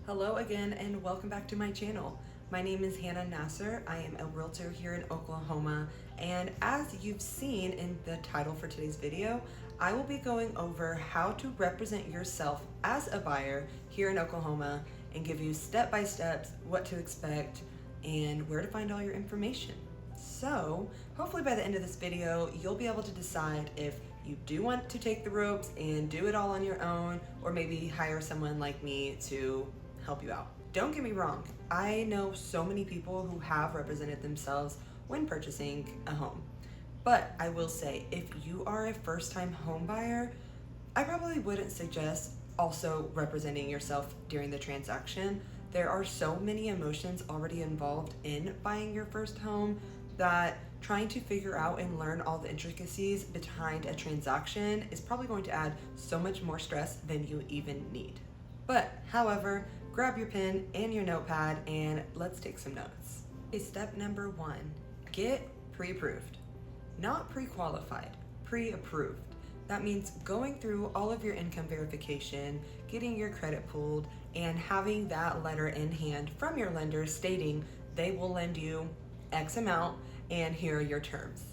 Hello again and welcome back to my channel. My name is Hannah Nasser. I am a realtor here in Oklahoma, and as you've seen in the title for today's video, I will be going over how to represent yourself as a buyer here in Oklahoma and give you step-by-steps what to expect and where to find all your information. So hopefully by the end of this video, you'll be able to decide if you do want to take the ropes and do it all on your own, or maybe hire someone like me to help you out. Don't get me wrong, I know so many people who have represented themselves when purchasing a home. But I will say, if you are a first-time home buyer, I probably wouldn't suggest also representing yourself during the transaction. There are so many emotions already involved in buying your first home that trying to figure out and learn all the intricacies behind a transaction is probably going to add so much more stress than you even need. But, however, grab your pen and your notepad and let's take some notes. Okay, step number 1, get pre-approved. Not pre-qualified, pre-approved. That means going through all of your income verification, getting your credit pulled, and having that letter in hand from your lender stating they will lend you X amount and here are your terms.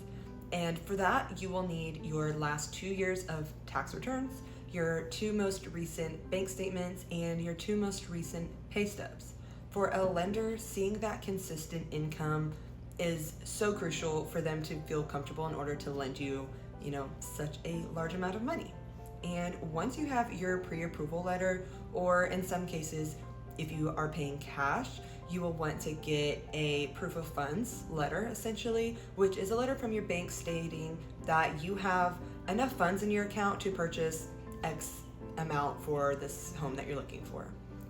And for that, you will need your last 2 years of tax returns, your 2 most recent bank statements, and your 2 most recent pay stubs. For a lender, seeing that consistent income is so crucial for them to feel comfortable in order to lend you, such a large amount of money. And once you have your pre-approval letter, or in some cases, if you are paying cash, you will want to get a proof of funds letter, essentially, which is a letter from your bank stating that you have enough funds in your account to purchase X amount for this home that you're looking for.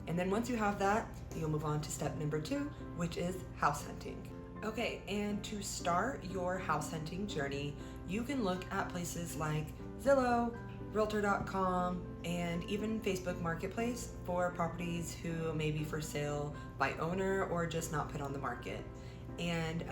And then once you have that, you'll move on to step number 2, which is house hunting. Okay, and to start your house hunting journey, you can look at places like Zillow, Realtor.com, and even Facebook Marketplace for properties who may be for sale by owner or just not put on the market. And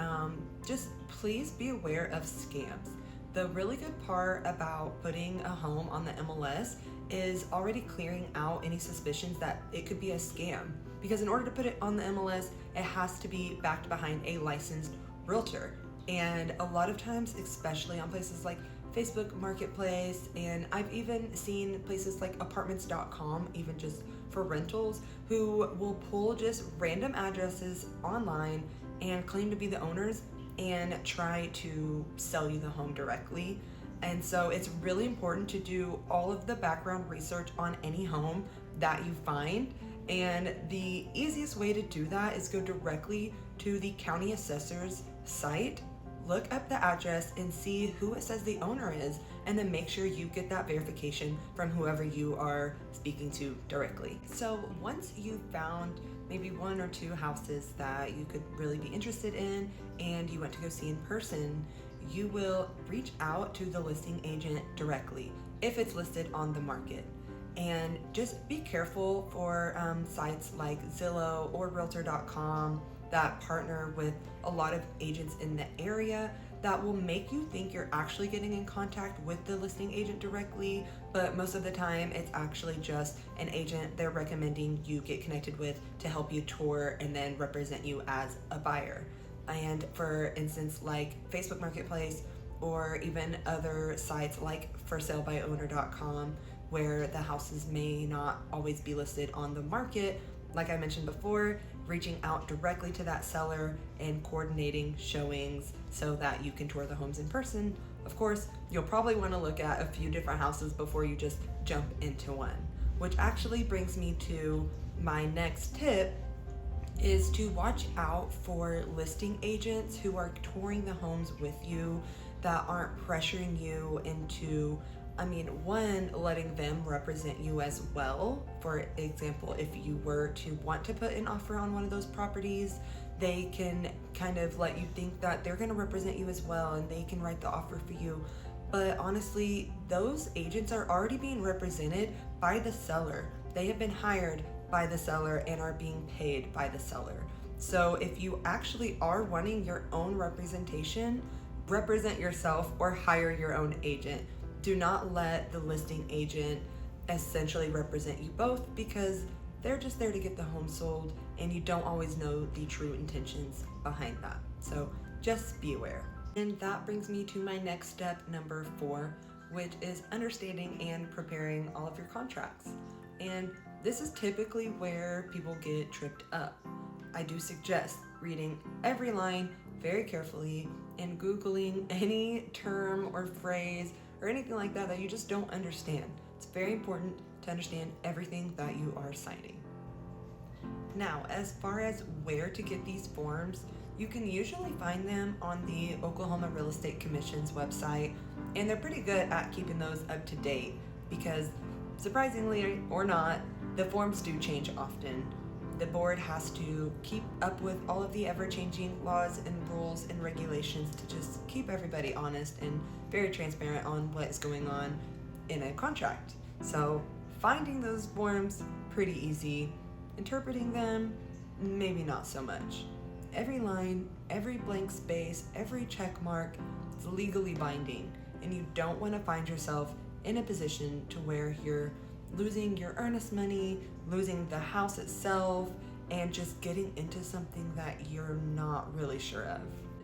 just please be aware of scams. The really good part about putting a home on the MLS is already clearing out any suspicions that it could be a scam. Because in order to put it on the MLS, it has to be backed behind a licensed realtor. And a lot of times, especially on places like Facebook Marketplace, and I've even seen places like apartments.com, even just for rentals, who will pull just random addresses online and claim to be the owners and try to sell you the home directly. And so it's really important to do all of the background research on any home that you find. And the easiest way to do that is go directly to the county assessor's site, look up the address and see who it says the owner is, and then make sure you get that verification from whoever you are speaking to directly. So once you've found maybe 1 or 2 houses that you could really be interested in and you want to go see in person, you will reach out to the listing agent directly if it's listed on the market. And just be careful for sites like Zillow or Realtor.com that partner with a lot of agents in the area that will make you think you're actually getting in contact with the listing agent directly, but most of the time it's actually just an agent they're recommending you get connected with to help you tour and then represent you as a buyer. And for instance, like Facebook Marketplace or even other sites like forsalebyowner.com, where the houses may not always be listed on the market, like I mentioned before, reaching out directly to that seller and coordinating showings so that you can tour the homes in person. Of course, you'll probably want to look at a few different houses before you just jump into one, which actually brings me to my next tip, is to watch out for listing agents who are touring the homes with you that aren't pressuring you into, one, letting them represent you as well. For example, if you were to want to put an offer on one of those properties, they can kind of let you think that they're going to represent you as well and they can write the offer for you. But honestly, those agents are already being represented by the seller. They have been hired by the seller and are being paid by the seller. So if you actually are wanting your own representation, represent yourself or hire your own agent. Do not let the listing agent essentially represent you both, because they're just there to get the home sold, and you don't always know the true intentions behind that. So just be aware. And that brings me to my next step, number 4, which is understanding and preparing all of your contracts. And this is typically where people get tripped up. I do suggest reading every line very carefully and Googling any term or phrase or anything like that that you just don't understand. It's very important to understand everything that you are signing. Now, as far as where to get these forms, you can usually find them on the Oklahoma Real Estate Commission's website, and they're pretty good at keeping those up to date because, surprisingly or not, the forms do change often. The board has to keep up with all of the ever-changing laws and rules and regulations to just keep everybody honest and very transparent on what is going on in a contract. So finding those forms, pretty easy. Interpreting them, maybe not so much. Every line, every blank space, every check mark is legally binding, and you don't want to find yourself in a position to where you're losing your earnest money, losing the house itself, and just getting into something that you're not really sure of.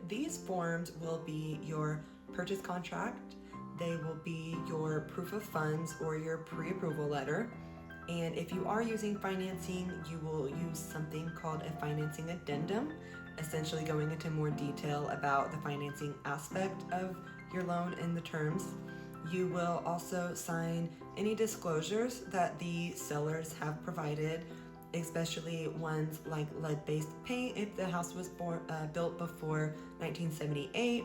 These forms will be your purchase contract, they will be your proof of funds or your pre-approval letter, and if you are using financing, you will use something called a financing addendum, essentially going into more detail about the financing aspect of your loan and the terms. You will also sign any disclosures that the sellers have provided, especially ones like lead-based paint if the house was built before 1978,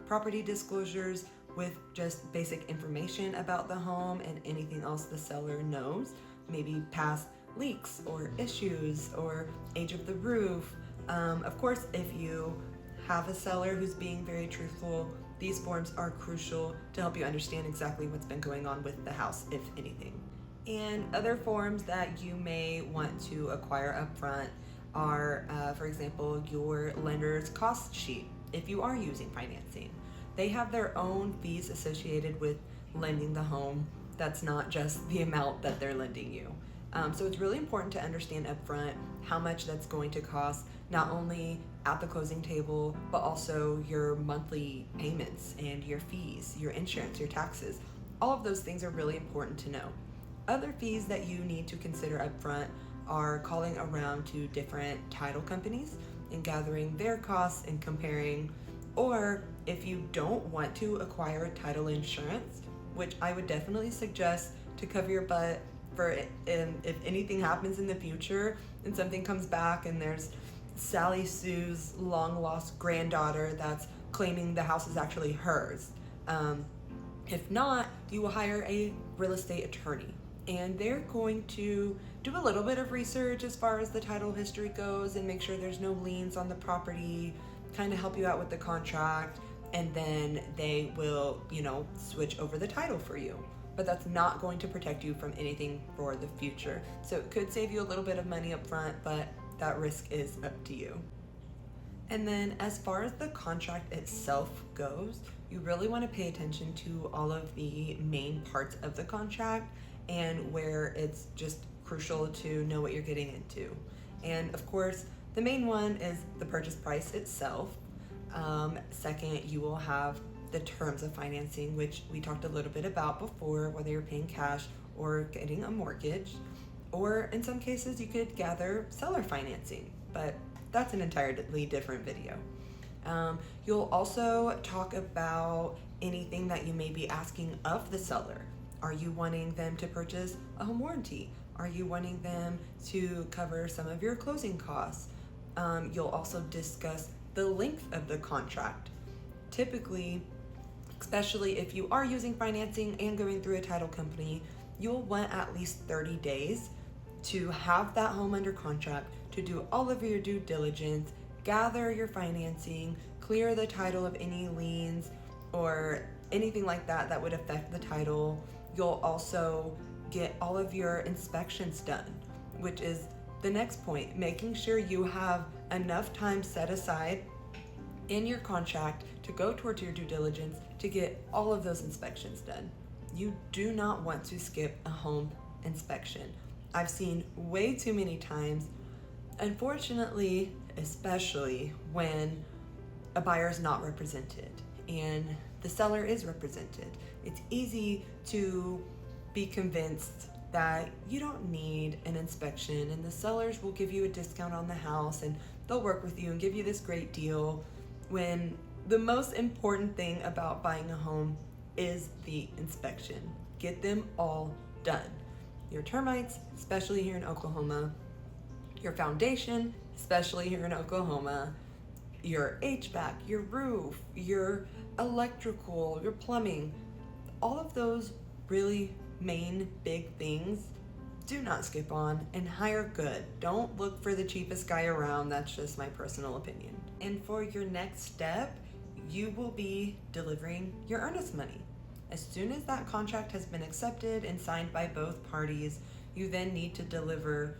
property disclosures with just basic information about the home and anything else the seller knows, maybe past leaks or issues or age of the roof. Of course, if you have a seller who's being very truthful, these forms are crucial to help you understand exactly what's been going on with the house, if anything. And other forms that you may want to acquire upfront are, for example, your lender's cost sheet. If you are using financing, they have their own fees associated with lending the home. That's not just the amount that they're lending you. So it's really important to understand upfront how much that's going to cost, not only at the closing table, but also your monthly payments and your fees, your insurance, your taxes. All of those things are really important to know. Other fees that you need to consider upfront are calling around to different title companies and gathering their costs and comparing, or if you don't want to acquire title insurance, which I would definitely suggest to cover your butt for if anything happens in the future and something comes back and there's Sally Sue's long lost granddaughter that's claiming the house is actually hers. If not, you will hire a real estate attorney, and they're going to do a little bit of research as far as the title history goes and make sure there's no liens on the property, kind of help you out with the contract, and then they will, switch over the title for you. But that's not going to protect you from anything for the future. So it could save you a little bit of money up front, but that risk is up to you. And then as far as the contract itself goes, you really want to pay attention to all of the main parts of the contract and where it's just crucial to know what you're getting into. And of course, the main one is the purchase price itself. Second, you will have the terms of financing, which we talked a little bit about before, whether you're paying cash or getting a mortgage, or in some cases you could gather seller financing, but that's an entirely different video. You'll also talk about anything that you may be asking of the seller. Are you wanting them to purchase a home warranty? Are you wanting them to cover some of your closing costs? You'll also discuss the length of the contract. Typically, especially if you are using financing and going through a title company, you'll want at least 30 days to have that home under contract, to do all of your due diligence, gather your financing, clear the title of any liens or anything like that that would affect the title. You'll also get all of your inspections done, which is the next point, making sure you have enough time set aside in your contract to go towards your due diligence to get all of those inspections done. You do not want to skip a home inspection. I've seen way too many times, unfortunately, especially when a buyer is not represented and the seller is represented. It's easy to be convinced that you don't need an inspection and the sellers will give you a discount on the house and they'll work with you and give you this great deal, when the most important thing about buying a home is the inspection. Get them all done. Your termites, especially here in Oklahoma, your foundation, especially here in Oklahoma, your HVAC, your roof, your electrical, your plumbing, all of those really main big things, do not skip on and hire good. Don't look for the cheapest guy around. That's just my personal opinion. And for your next step, you will be delivering your earnest money. As soon as that contract has been accepted and signed by both parties, you then need to deliver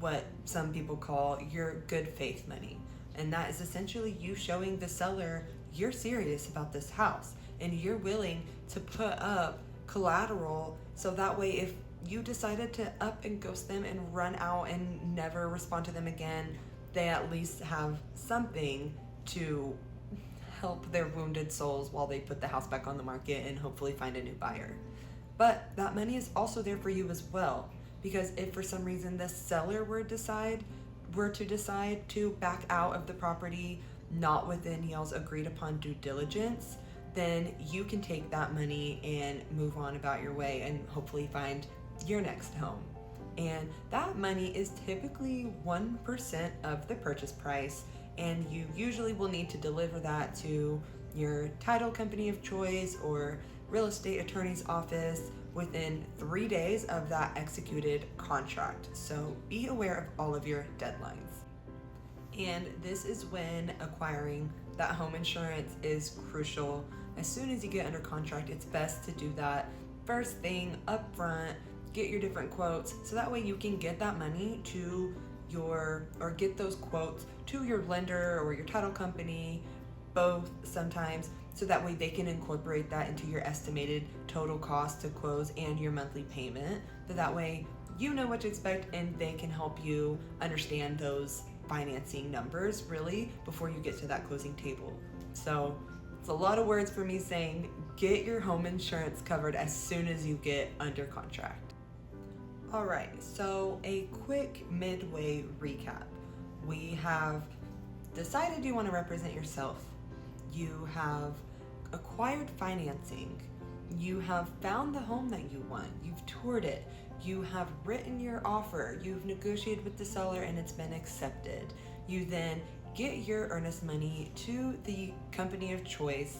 what some people call your good faith money. And that is essentially you showing the seller you're serious about this house and you're willing to put up collateral, so that way if you decided to up and ghost them and run out and never respond to them again, they at least have something to help their wounded souls while they put the house back on the market and hopefully find a new buyer. But that money is also there for you as well, because if for some reason the seller were to decide to back out of the property not within y'all's agreed upon due diligence, then you can take that money and move on about your way and hopefully find your next home. And that money is typically 1% of the purchase price, and you usually will need to deliver that to your title company of choice or real estate attorney's office within 3 days of that executed contract. So be aware of all of your deadlines. And this is when acquiring that home insurance is crucial. As soon as you get under contract, it's best to do that first thing up front, get your different quotes, so that way you can get that money to get those quotes to your lender or your title company, both sometimes, so that way they can incorporate that into your estimated total cost to close and your monthly payment. So that way you know what to expect and they can help you understand those financing numbers really before you get to that closing table. So it's a lot of words for me saying get your home insurance covered as soon as you get under contract. All right, so a quick midway recap. We have decided you want to represent yourself. You have acquired financing. You have found the home that you want. You've toured it. You have written your offer. You've negotiated with the seller and it's been accepted. You then get your earnest money to the company of choice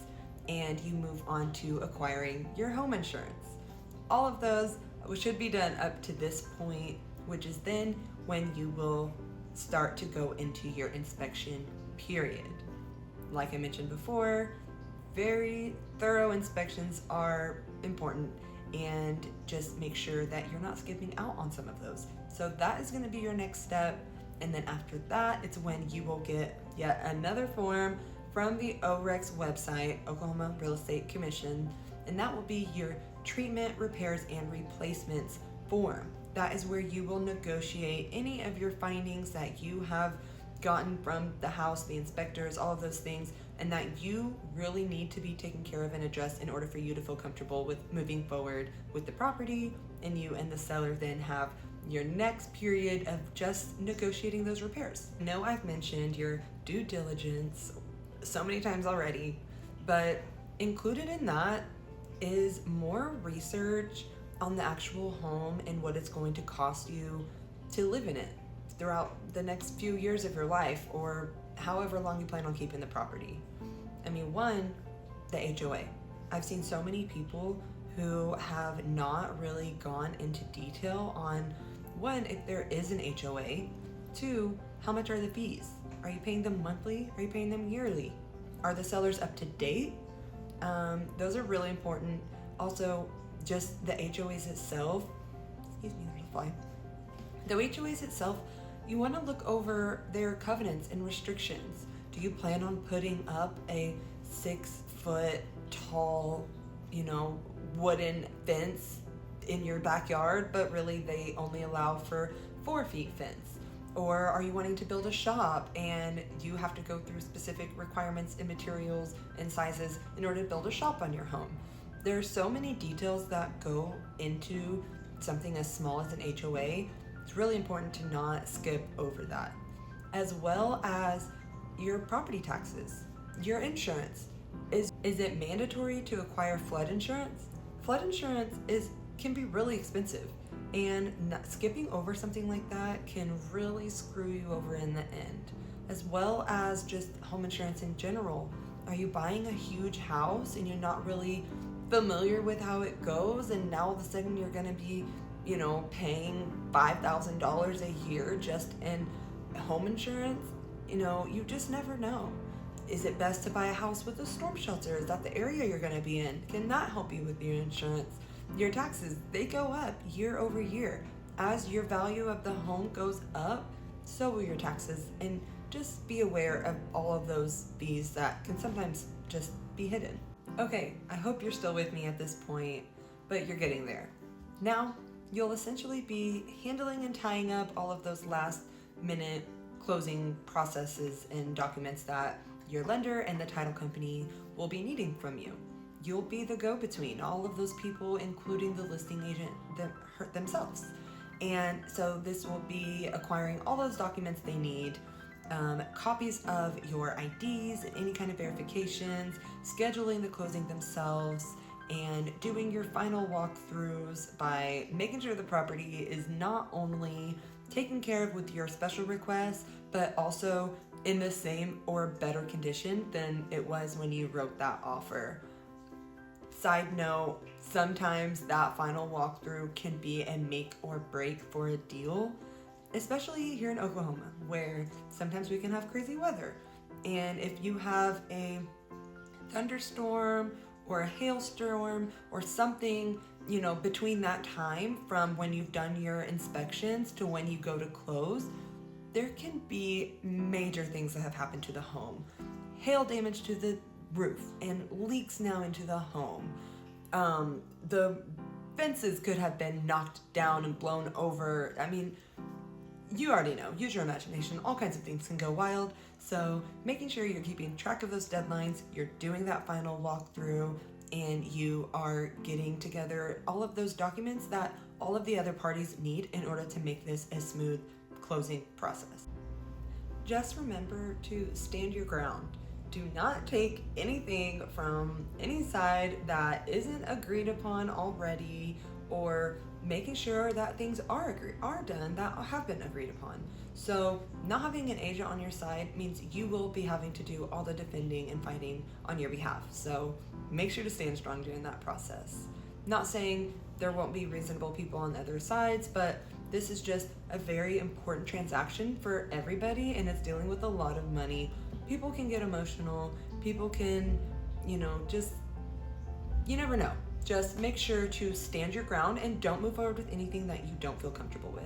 and you move on to acquiring your home insurance. All of those should be done up to this point, which is then when you will start to go into your inspection period. Like I mentioned before, very thorough inspections are important, and just make sure that you're not skipping out on some of those. So that is going to be your next step. And then after that, it's when you will get yet another form from the OREC's website, Oklahoma Real Estate Commission, and that will be your treatment, repairs, and replacements form. That is where you will negotiate any of your findings that you have gotten from the house, the inspectors, all of those things, and that you really need to be taken care of and addressed in order for you to feel comfortable with moving forward with the property, and you and the seller then have your next period of just negotiating those repairs. I know I've mentioned your due diligence so many times already, but included in that is more research on the actual home and what it's going to cost you to live in it throughout the next few years of your life, or however long you plan on keeping the property. I mean, one, the HOA. I've seen so many people who have not really gone into detail on, one, if there is an HOA, two, how much are the fees? Are you paying them monthly? Are you paying them yearly? Are the sellers up to date? Those are really important. Also, just the HOAs itself, excuse me, there's a fly. The HOAs itself, you want to look over their covenants and restrictions. Do you plan on putting up a 6-foot tall, wooden fence in your backyard, but really they only allow for 4 feet fence? Or are you wanting to build a shop and you have to go through specific requirements and materials and sizes in order to build a shop on your home? There are so many details that go into something as small as an HOA. It's really important to not skip over that. As well as your property taxes, your insurance. Is it mandatory to acquire flood insurance? Flood insurance can be really expensive, and skipping over something like that can really screw you over in the end. As well as just home insurance in general. Are you buying a huge house and you're not really familiar with how it goes, and now all of a sudden you're gonna be, paying $5,000 a year just in home insurance? You just never know. Is it best to buy a house with a storm shelter? Is that the area you're gonna be in? Can that help you with your insurance? Your taxes, they go up year over year. As your value of the home goes up, so will your taxes. And just be aware of all of those fees that can sometimes just be hidden. Okay, I hope you're still with me at this point, but you're getting there. Now, you'll essentially be handling and tying up all of those last minute closing processes and documents that your lender and the title company will be needing from you. You'll be the go-between, all of those people, including the listing agent themselves. And so this will be acquiring all those documents they need, copies of your IDs, any kind of verifications, scheduling the closing themselves, and doing your final walkthroughs by making sure the property is not only taken care of with your special request, but also in the same or better condition than it was when you wrote that offer. Side note, sometimes that final walkthrough can be a make or break for a deal, especially here in Oklahoma, where sometimes we can have crazy weather. And if you have a thunderstorm or a hailstorm or something, between that time from when you've done your inspections to when you go to close, there can be major things that have happened to the home. Hail damage to the roof and leaks now into the home. The fences could have been knocked down and blown over. I mean, you already know, use your imagination. All kinds of things can go wild. So making sure you're keeping track of those deadlines, you're doing that final walkthrough, and you are getting together all of those documents that all of the other parties need in order to make this a smooth closing process. Just remember to stand your ground. Do not take anything from any side that isn't agreed upon already, or making sure that things are done that have been agreed upon. So not having an agent on your side means you will be having to do all the defending and fighting on your behalf. So make sure to stand strong during that process. Not saying there won't be reasonable people on the other sides, but this is just a very important transaction for everybody, and it's dealing with a lot of money. People can get emotional. People can, you never know. Just make sure to stand your ground and don't move forward with anything that you don't feel comfortable with.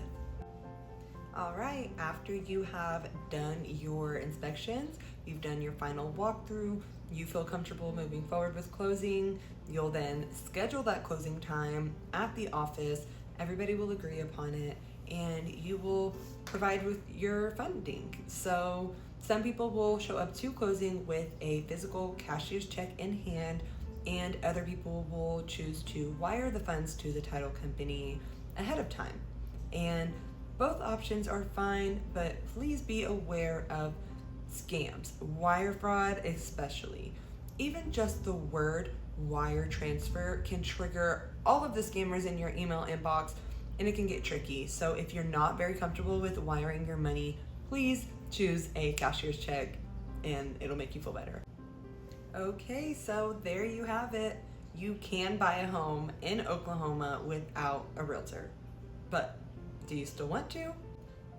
All right, after you have done your inspections, you've done your final walkthrough, you feel comfortable moving forward with closing, you'll then schedule that closing time at the office. Everybody will agree upon it, and you will provide with your funding. So some people will show up to closing with a physical cashier's check in hand, and other people will choose to wire the funds to the title company ahead of time. And both options are fine, but please be aware of scams, wire fraud especially. Even just the word wire transfer can trigger all of the scammers in your email inbox, and it can get tricky. So if you're not very comfortable with wiring your money, please choose a cashier's check and it'll make you feel better. Okay, so there you have it. You can buy a home in Oklahoma without a realtor. But do you still want to?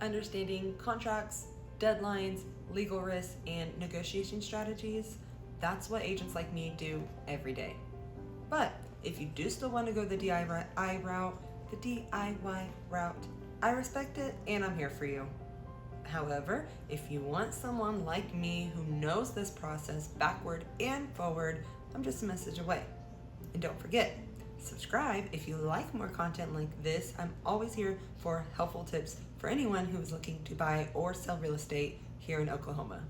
Understanding contracts, deadlines, legal risks, and negotiation strategies, that's what agents like me do every day. But if you do still want to go the DIY route, I respect it and I'm here for you. However, if you want someone like me who knows this process backward and forward, I'm just a message away. And don't forget, Subscribe if you like more content like this. I'm always here for helpful tips for anyone who is looking to buy or sell real estate here in Oklahoma.